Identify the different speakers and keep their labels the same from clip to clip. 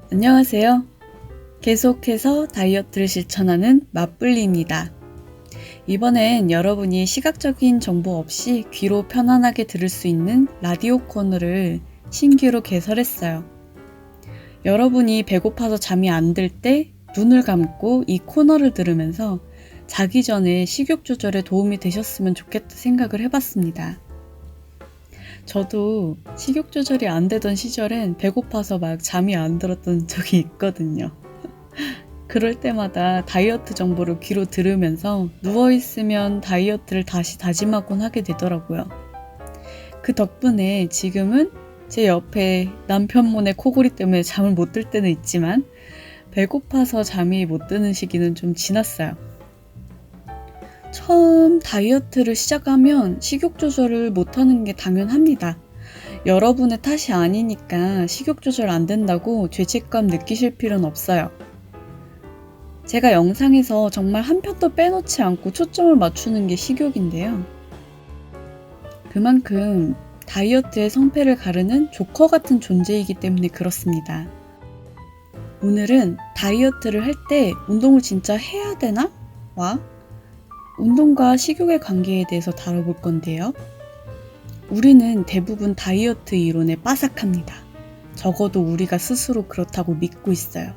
Speaker 1: 안녕하세요. 계속해서 다이어트를 실천하는 맞불리입니다. 이번엔 여러분이 시각적인 정보 없이 귀로 편안하게 들을 수 있는 라디오 코너를 신규로 개설했어요. 여러분이 배고파서 잠이 안 들 때 눈을 감고 이 코너를 들으면서 자기 전에 식욕 조절에 도움이 되셨으면 좋겠다 생각을 해봤습니다. 저도 식욕 조절이 안 되던 시절엔 배고파서 막 잠이 안 들었던 적이 있거든요. 그럴 때마다 다이어트 정보를 귀로 들으면서 누워있으면 다이어트를 다시 다짐하곤 하게 되더라고요. 그 덕분에 지금은 제 옆에 남편분의 코골이 때문에 잠을 못 들 때는 있지만 배고파서 잠이 못 드는 시기는 좀 지났어요. 처음 다이어트를 시작하면 식욕 조절을 못하는 게 당연합니다. 여러분의 탓이 아니니까 식욕 조절 안 된다고 죄책감 느끼실 필요는 없어요. 제가 영상에서 정말 한 편도 빼놓지 않고 초점을 맞추는 게 식욕인데요. 그만큼 다이어트의 성패를 가르는 조커 같은 존재이기 때문에 그렇습니다. 오늘은 다이어트를 할 때 운동을 진짜 해야 되나? 와 운동과 식욕의 관계에 대해서 다뤄볼 건데요. 우리는 대부분 다이어트 이론에 빠삭합니다. 적어도 우리가 스스로 그렇다고 믿고 있어요.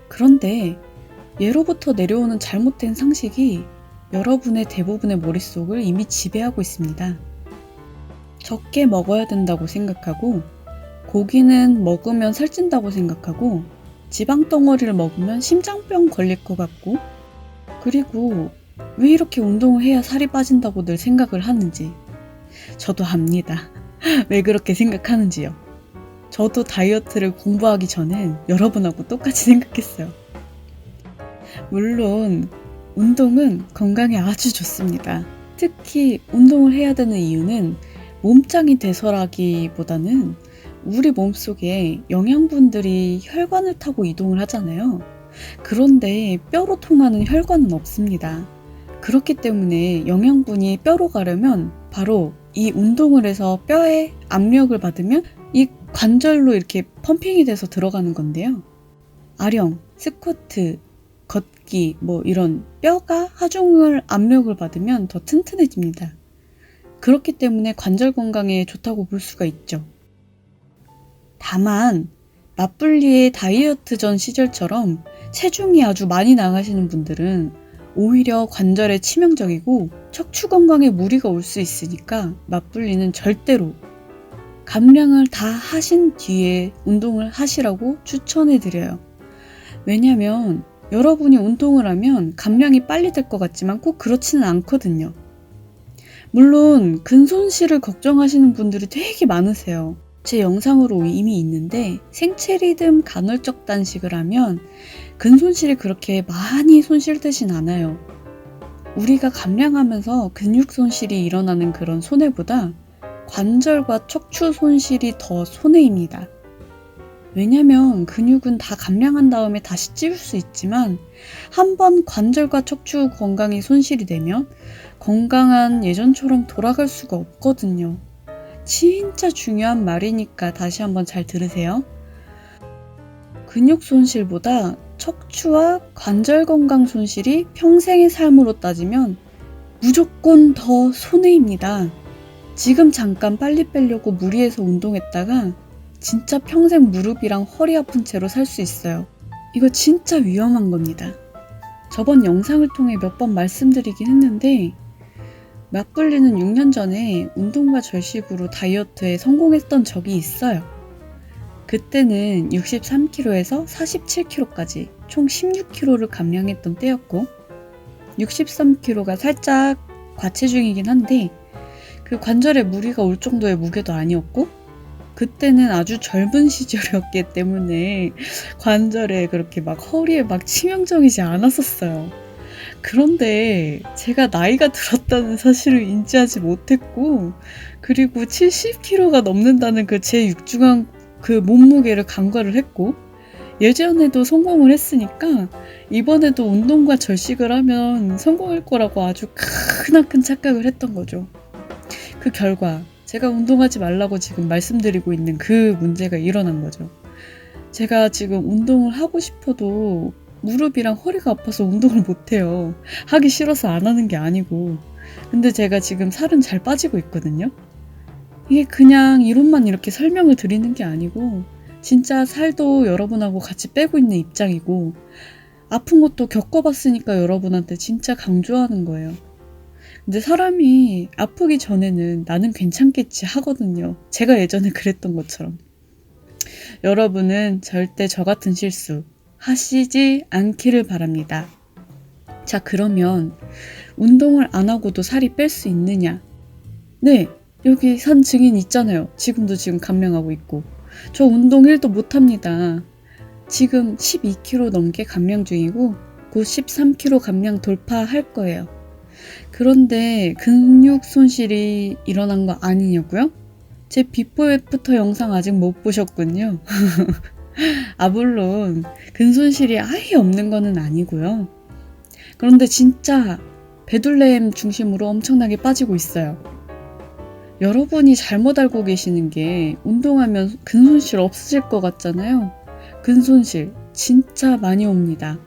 Speaker 1: 그런데 예로부터 내려오는 잘못된 상식이 여러분의 대부분의 머릿속을 이미 지배하고 있습니다. 적게 먹어야 된다고 생각하고, 고기는 먹으면 살찐다고 생각하고, 지방덩어리를 먹으면 심장병 걸릴 것 같고, 그리고 왜 이렇게 운동을 해야 살이 빠진다고 늘 생각을 하는지 저도 압니다. 왜 그렇게 생각하는지요. 저도 다이어트를 공부하기 전엔 여러분하고 똑같이 생각했어요. 물론 운동은 건강에 아주 좋습니다. 특히 운동을 해야 되는 이유는 몸짱이 돼서라기보다는 우리 몸속에 영양분들이 혈관을 타고 이동을 하잖아요. 그런데 뼈로 통하는 혈관은 없습니다. 그렇기 때문에 영양분이 뼈로 가려면 바로 이 운동을 해서 뼈에 압력을 받으면 이 관절로 이렇게 펌핑이 돼서 들어가는 건데요. 아령, 스쿼트, 걷기 이런 뼈가 하중을 압력을 받으면 더 튼튼해집니다. 그렇기 때문에 관절 건강에 좋다고 볼 수가 있죠. 다만 맞불리의 다이어트 전 시절처럼 체중이 아주 많이 나가시는 분들은 오히려 관절에 치명적이고 척추 건강에 무리가 올 수 있으니까 맞불리는 절대로 감량을 다 하신 뒤에 운동을 하시라고 추천해드려요. 왜냐면 여러분이 운동을 하면 감량이 빨리 될 것 같지만 꼭 그렇지는 않거든요. 물론 근손실을 걱정하시는 분들이 되게 많으세요. 제 영상으로 이미 있는데 생체 리듬 간헐적 단식을 하면 근손실이 그렇게 많이 손실되진 않아요. 우리가 감량하면서 근육 손실이 일어나는 그런 손해보다 관절과 척추 손실이 더 손해입니다. 왜냐면 근육은 다 감량한 다음에 다시 찌울 수 있지만 한번 관절과 척추 건강이 손실이 되면 건강한 예전처럼 돌아갈 수가 없거든요. 진짜 중요한 말이니까 다시 한번 잘 들으세요. 근육 손실보다 척추와 관절 건강 손실이 평생의 삶으로 따지면 무조건 더 손해입니다. 지금 잠깐 빨리 빼려고 무리해서 운동했다가 진짜 평생 무릎이랑 허리 아픈 채로 살 수 있어요. 이거 진짜 위험한 겁니다. 저번 영상을 통해 몇 번 말씀드리긴 했는데 맞불리는 6년 전에 운동과 절식으로 다이어트에 성공했던 적이 있어요. 그때는 63kg에서 47kg까지 총 16kg를 감량했던 때였고 63kg가 살짝 과체중이긴 한데 그 관절에 무리가 올 정도의 무게도 아니었고 그때는 아주 젊은 시절이었기 때문에 관절에 그렇게 막 허리에 막 치명적이지 않았었어요. 그런데 제가 나이가 들었다는 사실을 인지하지 못했고 그리고 70kg가 넘는다는 그 제 육중한 그 몸무게를 간과를 했고 예전에도 성공을 했으니까 이번에도 운동과 절식을 하면 성공할 거라고 아주 크나큰 착각을 했던 거죠. 그 결과 제가 운동하지 말라고 지금 말씀드리고 있는 그 문제가 일어난 거죠. 제가 지금 운동을 하고 싶어도 무릎이랑 허리가 아파서 운동을 못해요. 하기 싫어서 안 하는 게 아니고. 근데 제가 지금 살은 잘 빠지고 있거든요. 이게 그냥 이론만 이렇게 설명을 드리는 게 아니고 진짜 살도 여러분하고 같이 빼고 있는 입장이고 아픈 것도 겪어봤으니까 여러분한테 진짜 강조하는 거예요. 근데 사람이 아프기 전에는 나는 괜찮겠지 하거든요. 제가 예전에 그랬던 것처럼. 여러분은 절대 저 같은 실수 하시지 않기를 바랍니다. 자, 그러면 운동을 안 하고도 살이 뺄 수 있느냐? 네, 여기 산 증인 있잖아요. 지금 감량하고 있고. 저 운동 1도 못합니다. 지금 12kg 넘게 감량 중이고 곧 13kg 감량 돌파할 거예요. 그런데 근육 손실이 일어난 거 아니냐고요? 제 비포 애프터 영상 아직 못 보셨군요. 물론 근손실이 아예 없는 거는 아니고요. 그런데 진짜 배둘렘 중심으로 엄청나게 빠지고 있어요. 여러분이 잘못 알고 계시는 게 운동하면 근손실 없으실 것 같잖아요. 근손실 진짜 많이 옵니다.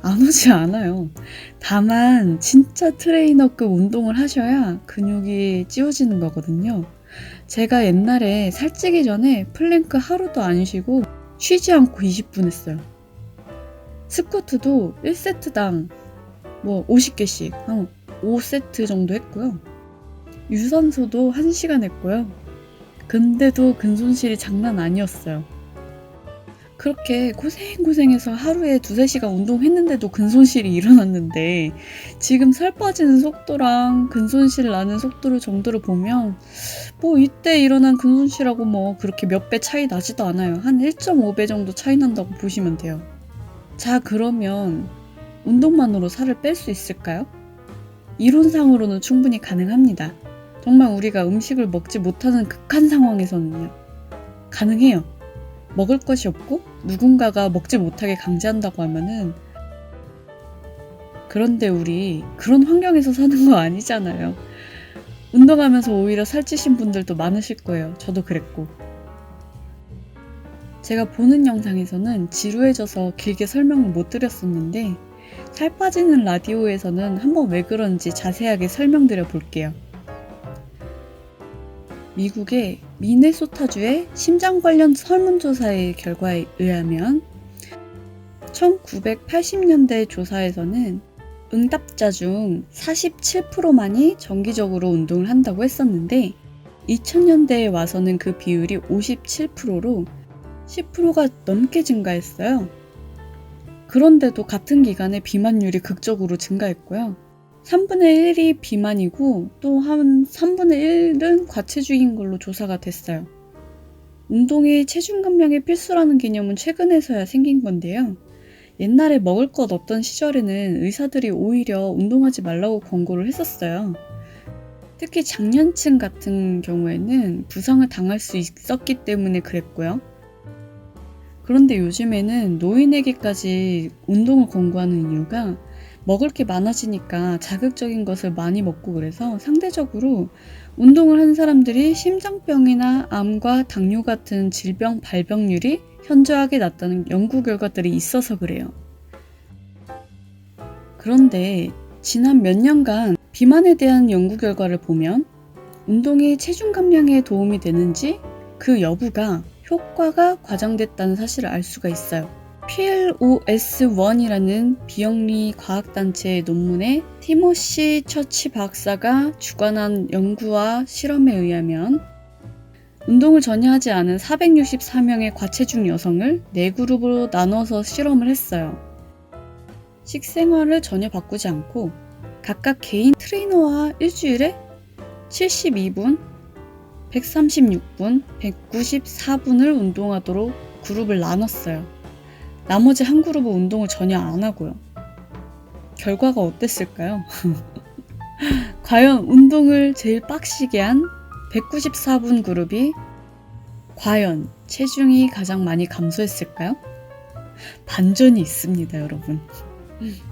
Speaker 1: 안 오지 않아요. 다만 진짜 트레이너급 운동을 하셔야 근육이 찌워지는 거거든요. 제가 옛날에 살찌기 전에 플랭크 하루도 안 쉬고 쉬지 않고 20분 했어요. 스쿼트도 1세트당 50개씩 한 5세트 정도 했고요. 유산소도 1시간 했고요. 근데도 근손실이 장난 아니었어요. 그렇게 고생해서 하루에 2-3시간 운동했는데도 근손실이 일어났는데 지금 살 빠지는 속도랑 근손실 나는 속도를 정도를 보면 이때 일어난 근손실하고 그렇게 몇 배 차이 나지도 않아요. 한 1.5배 정도 차이 난다고 보시면 돼요. 자, 그러면 운동만으로 살을 뺄 수 있을까요? 이론상으로는 충분히 가능합니다. 정말 우리가 음식을 먹지 못하는 극한 상황에서는요. 가능해요. 먹을 것이 없고 누군가가 먹지 못하게 강제한다고 하면은 그런데 우리 그런 환경에서 사는 거 아니잖아요. 운동하면서 오히려 살찌신 분들도 많으실 거예요. 저도 그랬고. 제가 보는 영상에서는 지루해져서 길게 설명을 못 드렸었는데 살 빠지는 라디오에서는 한번 왜 그런지 자세하게 설명드려 볼게요. 미국의 미네소타주의 심장 관련 설문조사의 결과에 의하면 1980년대 조사에서는 응답자 중 47%만이 정기적으로 운동을 한다고 했었는데 2000년대에 와서는 그 비율이 57%로 10%가 넘게 증가했어요. 그런데도 같은 기간에 비만율이 극적으로 증가했고요. 3분의 1이 비만이고 또 한 3분의 1은 과체중인 걸로 조사가 됐어요. 운동이 체중 감량에 필수라는 개념은 최근에서야 생긴 건데요. 옛날에 먹을 것 없던 시절에는 의사들이 오히려 운동하지 말라고 권고를 했었어요. 특히 장년층 같은 경우에는 부상을 당할 수 있었기 때문에 그랬고요. 그런데 요즘에는 노인에게까지 운동을 권고하는 이유가 먹을 게 많아지니까 자극적인 것을 많이 먹고 그래서 상대적으로 운동을 하는 사람들이 심장병이나 암과 당뇨 같은 질병 발병률이 현저하게 낮다는 연구 결과들이 있어서 그래요. 그런데 지난 몇 년간 비만에 대한 연구 결과를 보면 운동이 체중 감량에 도움이 되는지 그 여부가 효과가 과장됐다는 사실을 알 수가 있어요. PLOS1이라는 비영리 과학단체의 논문에 티모시 처치 박사가 주관한 연구와 실험에 의하면 운동을 전혀 하지 않은 464명의 과체중 여성을 4그룹으로 나눠서 실험을 했어요. 식생활을 전혀 바꾸지 않고 각각 개인 트레이너와 일주일에 72분, 136분, 194분을 운동하도록 그룹을 나눴어요. 나머지 한 그룹은 운동을 전혀 안 하고요. 결과가 어땠을까요? 과연 운동을 제일 빡시게 한 194분 그룹이 과연 체중이 가장 많이 감소했을까요? 반전이 있습니다, 여러분.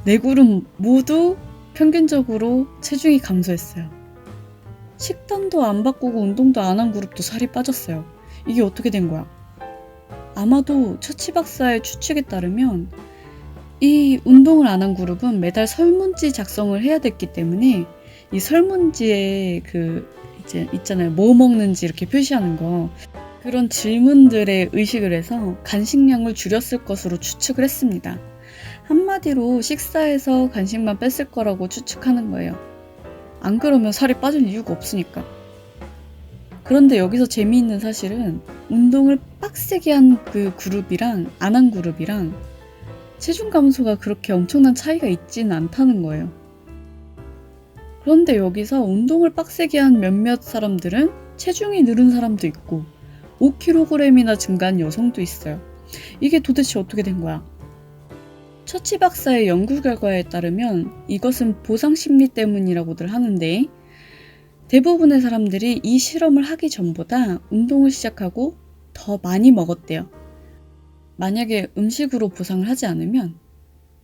Speaker 1: 4그룹 모두 평균적으로 체중이 감소했어요. 식단도 안 바꾸고 운동도 안 한 그룹도 살이 빠졌어요. 이게 어떻게 된 거야? 아마도 처치 박사의 추측에 따르면 이 운동을 안 한 그룹은 매달 설문지 작성을 해야 됐기 때문에 이 설문지에 이제 있잖아요. 뭐 먹는지 이렇게 표시하는 거. 그런 질문들에 의식을 해서 간식량을 줄였을 것으로 추측을 했습니다. 한마디로 식사에서 간식만 뺐을 거라고 추측하는 거예요. 안 그러면 살이 빠질 이유가 없으니까. 그런데 여기서 재미있는 사실은 운동을 빡세게 한 그 그룹이랑 안 한 그룹이랑 체중 감소가 그렇게 엄청난 차이가 있지는 않다는 거예요. 그런데 여기서 운동을 빡세게 한 몇몇 사람들은 체중이 늘은 사람도 있고 5kg이나 증가한 여성도 있어요. 이게 도대체 어떻게 된 거야? 처치 박사의 연구 결과에 따르면 이것은 보상 심리 때문이라고들 하는데 대부분의 사람들이 이 실험을 하기 전보다 운동을 시작하고 더 많이 먹었대요. 만약에 음식으로 보상을 하지 않으면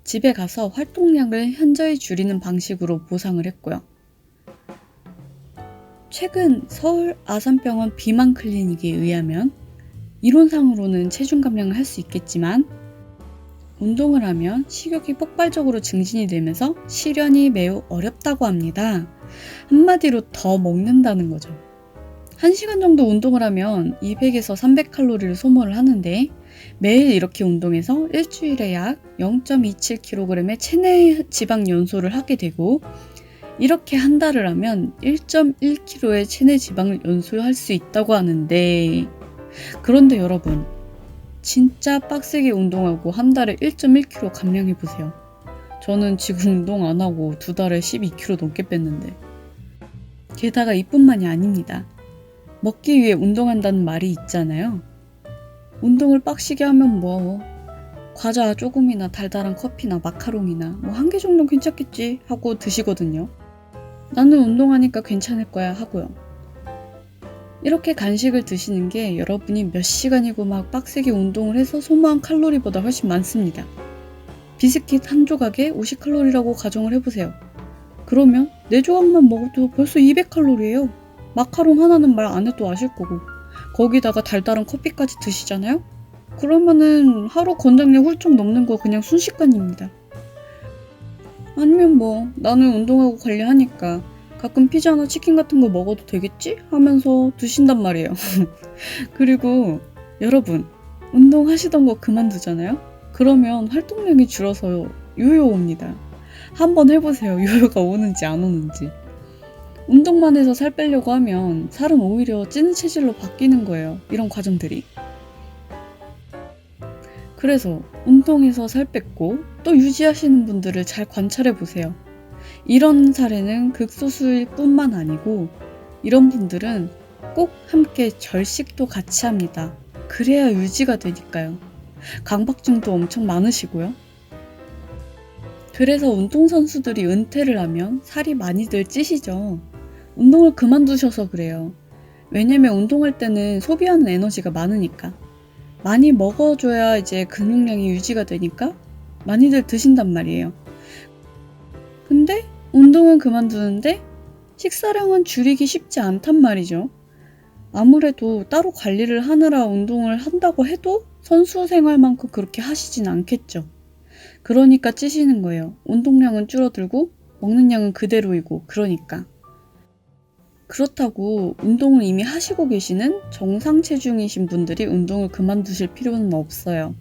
Speaker 1: 집에 가서 활동량을 현저히 줄이는 방식으로 보상을 했고요. 최근 서울 아산병원 비만 클리닉에 의하면 이론상으로는 체중 감량을 할 수 있겠지만 운동을 하면 식욕이 폭발적으로 증진이 되면서 실현이 매우 어렵다고 합니다. 한마디로 더 먹는다는 거죠. 1시간 정도 운동을 하면 200에서 300칼로리를 소모를 하는데 매일 이렇게 운동해서 일주일에 약 0.27kg의 체내 지방 연소를 하게 되고 이렇게 한 달을 하면 1.1kg의 체내 지방을 연소할 수 있다고 하는데 그런데 여러분 진짜 빡세게 운동하고 한 달에 1.1kg 감량해보세요. 저는 지금 운동 안 하고 2달에 12kg 넘게 뺐는데 게다가 이뿐만이 아닙니다. 먹기 위해 운동한다는 말이 있잖아요. 운동을 빡시게 하면 뭐 과자 조금이나 달달한 커피나 마카롱이나 뭐 1개 정도는 괜찮겠지 하고 드시거든요. 나는 운동하니까 괜찮을 거야 하고요. 이렇게 간식을 드시는 게 여러분이 몇 시간이고 막 빡세게 운동을 해서 소모한 칼로리보다 훨씬 많습니다. 비스킷 한 조각에 50칼로리라고 가정을 해보세요. 그러면 4조각만 먹어도 벌써 200칼로리예요. 마카롱 하나는 말 안 해도 아실 거고 거기다가 달달한 커피까지 드시잖아요? 그러면은 하루 권장량 훌쩍 넘는 거 그냥 순식간입니다. 아니면 뭐 나는 운동하고 관리하니까 가끔 피자나 치킨 같은 거 먹어도 되겠지? 하면서 드신단 말이에요. 그리고 여러분 운동하시던 거 그만두잖아요? 그러면 활동량이 줄어서 요요 옵니다. 한번 해보세요. 요요가 오는지 안 오는지. 운동만 해서 살 빼려고 하면 살은 오히려 찌는 체질로 바뀌는 거예요. 이런 과정들이. 그래서 운동해서 살 뺐고 또 유지하시는 분들을 잘 관찰해 보세요. 이런 사례는 극소수일 뿐만 아니고 이런 분들은 꼭 함께 절식도 같이 합니다. 그래야 유지가 되니까요. 강박증도 엄청 많으시고요. 그래서 운동선수들이 은퇴를 하면 살이 많이들 찌시죠. 운동을 그만두셔서 그래요. 왜냐면 운동할 때는 소비하는 에너지가 많으니까. 많이 먹어줘야 이제 근육량이 유지가 되니까 많이들 드신단 말이에요. 근데 운동은 그만두는데 식사량은 줄이기 쉽지 않단 말이죠. 아무래도 따로 관리를 하느라 운동을 한다고 해도 선수 생활만큼 그렇게 하시진 않겠죠. 그러니까 찌시는 거예요. 운동량은 줄어들고 먹는 양은 그대로이고 그러니까. 그렇다고 운동을 이미 하시고 계시는 정상 체중이신 분들이 운동을 그만두실 필요는 없어요.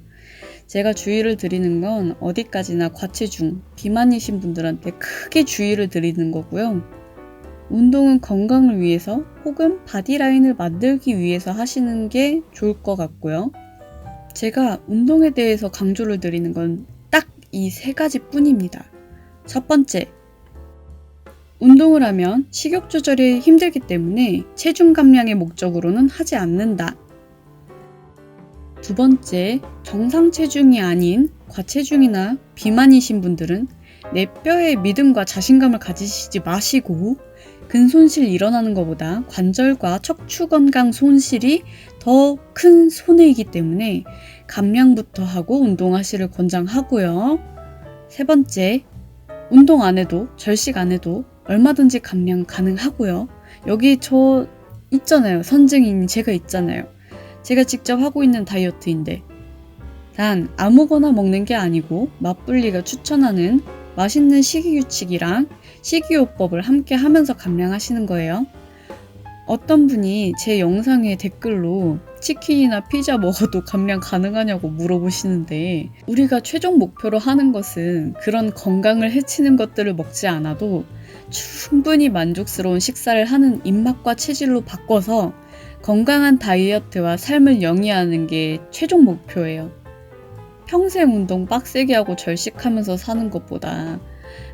Speaker 1: 제가 주의를 드리는 건 어디까지나 과체중, 비만이신 분들한테 크게 주의를 드리는 거고요. 운동은 건강을 위해서 혹은 바디라인을 만들기 위해서 하시는 게 좋을 것 같고요. 제가 운동에 대해서 강조를 드리는 건 딱 이 3가지 뿐입니다. 첫 번째, 운동을 하면 식욕 조절이 힘들기 때문에 체중 감량의 목적으로는 하지 않는다. 두 번째, 정상 체중이 아닌 과체중이나 비만이신 분들은 내 뼈에 믿음과 자신감을 가지시지 마시고 근손실 일어나는 것보다 관절과 척추 건강 손실이 더 큰 손해이기 때문에 감량부터 하고 운동하시를 권장하고요. 세 번째, 운동 안 해도 절식 안 해도 얼마든지 감량 가능하고요. 여기 저 있잖아요. 선증인 제가 있잖아요. 제가 직접 하고 있는 다이어트인데. 단 아무거나 먹는 게 아니고 맞불리가 추천하는 맛있는 식이규칙이랑 식이요법을 함께 하면서 감량하시는 거예요. 어떤 분이 제 영상에 댓글로 치킨이나 피자 먹어도 감량 가능하냐고 물어보시는데, 우리가 최종 목표로 하는 것은 그런 건강을 해치는 것들을 먹지 않아도 충분히 만족스러운 식사를 하는 입맛과 체질로 바꿔서 건강한 다이어트와 삶을 영위하는 게 최종 목표예요. 평생 운동 빡세게 하고 절식하면서 사는 것보다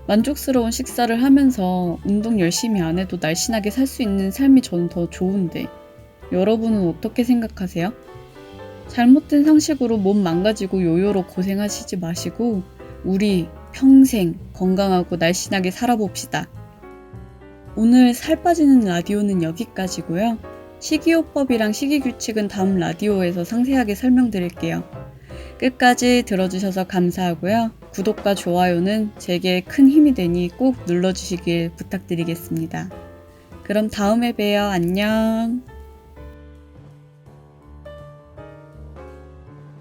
Speaker 1: 만족스러운 식사를 하면서 운동 열심히 안 해도 날씬하게 살 수 있는 삶이 저는 더 좋은데, 여러분은 어떻게 생각하세요? 잘못된 상식으로 몸 망가지고 요요로 고생하시지 마시고 우리 평생 건강하고 날씬하게 살아봅시다. 오늘 살 빠지는 라디오는 여기까지고요. 식이요법이랑 식이규칙은 다음 라디오에서 상세하게 설명드릴게요. 끝까지 들어주셔서 감사하고요. 구독과 좋아요는 제게 큰 힘이 되니 꼭 눌러주시길 부탁드리겠습니다. 그럼 다음에 봬요. 안녕.